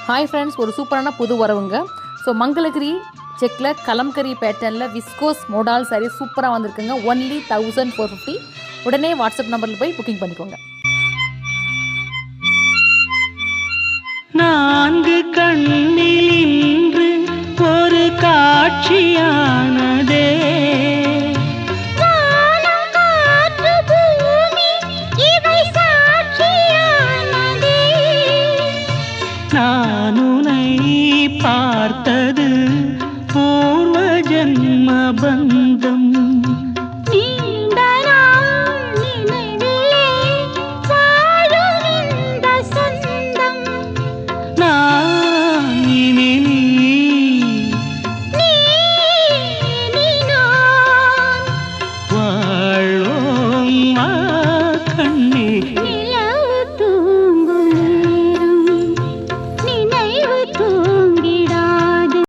Hi friends, ஒரு சூப்பரான புது வரவுங்க. ஸோ மங்களகிரி செக்கில் கலம்கரி பேட்டர்னில் விஸ்கோஸ் மோடால் சாரீ சூப்பராக வந்திருக்குங்க. ஒன்லி 1450. உடனே வாட்ஸ்அப் நம்பரில் போய் புக்கிங் பண்ணிக்கோங்க. 4 கண்ணில் இன்று ஒரு காட்சியானதே, நான் உன்னை பார்த்தது பூர்வ ஜன்ம பந்தம்.